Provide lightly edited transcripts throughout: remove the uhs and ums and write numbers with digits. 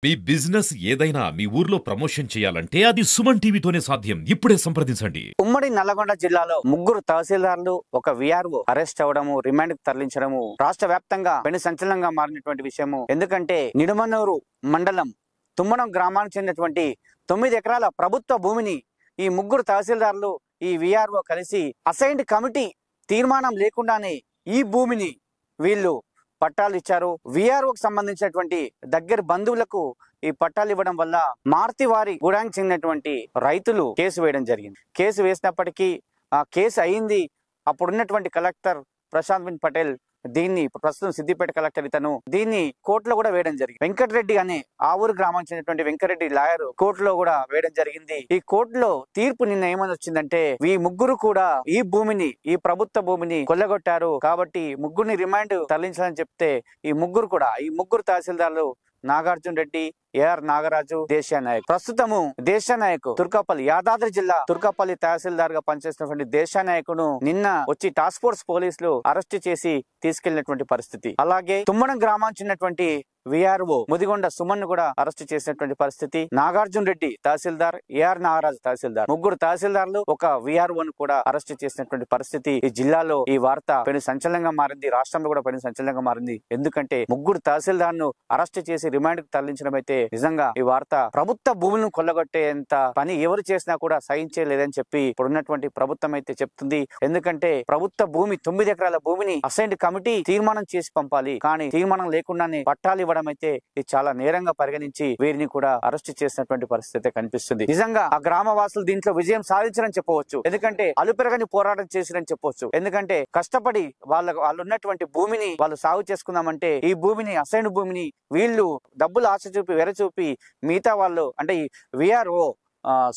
మీ business ఏదైనా మీ ఊర్లో promotion చేయాలంటే అది సుమన్ టీవీతోనే సాధ్యం. ఇప్పుడే సంప్రదించండి. ఉమ్మడి నల్లగొండ జిల్లాలో ముగ్గురు తహసీల్దార్లు ఒక విఆర్ఓ అరెస్ట్ అవడము, రిమాండ్ కు తరలించడము రాష్ట్ర వ్యాప్తంగా పెను సంచలనంగా మారినటువంటి విషయము. ఎందుకంటే నిడమనూరు మండలం తుమ్మనం గ్రామానికి చెందినటువంటి 9 ఎకరాల ప్రభుత్వ భూమిని ఈ ముగ్గురు తహసీల్దార్లు ఈ విఆర్ఓ కలిసి అసైన్డ్ కమిటీ తీర్మానం లేకుండానే ఈ భూమిని వీళ్ళు పట్టాలు ఇచ్చారు. విఆర్ఓకి సంబంధించినటువంటి దగ్గర బంధువులకు ఈ పట్టాలు ఇవ్వడం వల్ల మార్తివారి గూడానికి చెందినటువంటి రైతులు కేసు వేయడం జరిగింది. కేసు వేసినప్పటికీ ఆ కేసు అయింది. అప్పుడున్నటువంటి కలెక్టర్ ప్రశాంత్ బిన్ పటేల్ దీన్ని, ప్రస్తుతం సిద్దిపేట కలెక్టర్ ఇతను, దీన్ని కోర్టులో కూడా వేయడం జరిగింది. వెంకటరెడ్డి అనే ఆ ఊరు గ్రామానికి చెందినటువంటి వెంకటరెడ్డి లాయర్ కోర్టులో కూడా వేయడం జరిగింది. ఈ కోర్టులో తీర్పు నిన్న ఏమని వచ్చిందంటే, ఈ ముగ్గురు కూడా ఈ భూమిని, ఈ ప్రభుత్వ భూమిని కొల్లగొట్టారు కాబట్టి ముగ్గురిని రిమాండ్ తరలించాలని చెప్తే ఈ ముగ్గురు తహసీల్దార్లు నాగార్జున రెడ్డి, ఏఆర్ నాగరాజు, దేశా నాయక్. ప్రస్తుతము దేశా నాయక్ తుర్కపల్లి, యాదాద్రి జిల్లా తుర్కపల్లి తహసీల్దార్ గా పనిచేసినటువంటి దేశా నాయకును నిన్న వచ్చి టాస్క్ ఫోర్స్ పోలీసులు అరెస్ట్ చేసి తీసుకెళ్లినటువంటి పరిస్థితి. అలాగే తుమ్మడం గ్రామానికి చెందినటువంటి విఆర్ఓ ముదిగొండ సుమన్ కూడా అరెస్ట్ చేసినటువంటి పరిస్థితి. నాగార్జున రెడ్డి తహసీల్దార్, ఏఆర్ నాగరాజు తహసీల్దార్, ముగ్గురు తహసీల్దార్లు ఒక విఆర్ఓను కూడా అరెస్ట్ చేసినటువంటి పరిస్థితి. ఈ జిల్లాలో ఈ వార్త పెను సంచలనంగా మారింది. రాష్ట్రంలో కూడా పెను సంచలనంగా మారింది. ఎందుకంటే ముగ్గురు తహసీల్దార్ను అరెస్ట్ చేసి రిమాండ్ కు తరలించడం అయితే నిజంగా ఈ వార్త ప్రభుత్వ భూములను కొల్లగొట్టేంత పని ఎవరు చేసినా కూడా సహించలేదని చెప్పి ఇప్పుడున్నటువంటి ప్రభుత్వం అయితే చెప్తుంది. ఎందుకంటే ప్రభుత్వ భూమి 9 ఎకరాల భూమిని అసైన్డ్ కమిటీ తీర్మానం చేసి పంపాలి, కానీ తీర్మానం లేకుండానే పట్టాలు ఇవ్వడం అయితే ఇది చాలా నేరంగా పరిగణించి వీరిని కూడా అరెస్ట్ చేసినటువంటి పరిస్థితి కనిపిస్తుంది. నిజంగా ఆ గ్రామవాసులు దీంట్లో విజయం సాధించారని చెప్పవచ్చు. ఎందుకంటే అలుపెరగని పోరాటం చేసిరని చెప్పవచ్చు. ఎందుకంటే కష్టపడి వాళ్ళు ఉన్నటువంటి భూమిని వాళ్ళు సాగు చేసుకుందామంటే ఈ భూమిని, అసైన్డ్ భూమిని వీళ్ళు డబ్బులు ఆశ చూపి వెరచూపి మిగతా వాళ్ళు అంటే ఈ విఆర్ఓ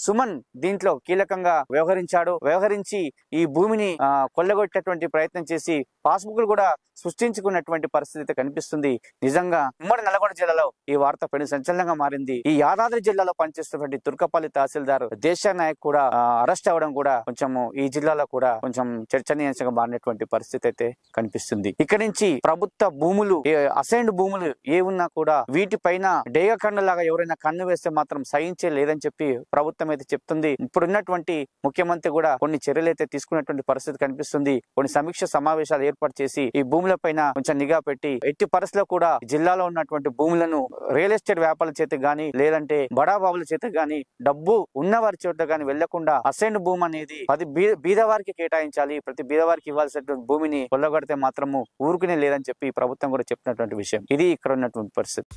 సుమన్ దీంట్లో కీలకంగా వ్యవహరించి ఈ భూమిని కొల్లగొట్టేటువంటి ప్రయత్నం చేసి పాస్బుక్లు కూడా సృష్టించుకున్నటువంటి పరిస్థితి కనిపిస్తుంది. నిజంగా ఉమ్మడి నల్గొండ జిల్లాలో ఈ వార్త పెను సంచలనంగా మారింది. ఈ యాదాద్రి జిల్లాలో పనిచేస్తున్నటువంటి తుర్కపల్లి తహసీల్దార్ దేశా నాయక్ కూడా అరెస్ట్ అవ్వడం కూడా కొంచెం ఈ జిల్లాలో కూడా కొంచెం చర్చనీయాంశంగా మారినటువంటి పరిస్థితి అయితే కనిపిస్తుంది. ఇక్కడి నుంచి ప్రభుత్వ భూములు, అసైన్డ్ భూములు ఏ ఉన్నా కూడా వీటిపైన డేగ కన్నులాగా ఎవరైనా కన్ను వేస్తే మాత్రం సహించే లేదని చెప్పి ప్రభుత్వం అయితే చెప్తుంది. ఇప్పుడున్నటువంటి ముఖ్యమంత్రి కూడా కొన్ని చర్యలు అయితే తీసుకున్నటువంటి పరిస్థితి కనిపిస్తుంది. కొన్ని సమీక్ష సమావేశాలు ఏర్పాటు చేసి ఈ భూముల పైన కొంచెం నిఘా పెట్టి ఎట్టి పరిస్థితుల్లో కూడా జిల్లాలో ఉన్నటువంటి భూములను రియల్ ఎస్టేట్ వ్యాపారుల చేత గానీ, లేదంటే బడాబాబుల చేత గానీ, డబ్బు ఉన్నవారి చేత గానీ వెళ్లకుండా అసైన్డ్ భూమి అనేది 10 బీదవారికి కేటాయించాలి. ప్రతి బీదవారికి ఇవ్వాల్సినటువంటి భూమిని కొల్లగొడితే మాత్రము ఊరుకునే లేదని చెప్పి ప్రభుత్వం కూడా చెప్పినటువంటి విషయం. ఇది ఇక్కడ ఉన్నటువంటి పరిస్థితి.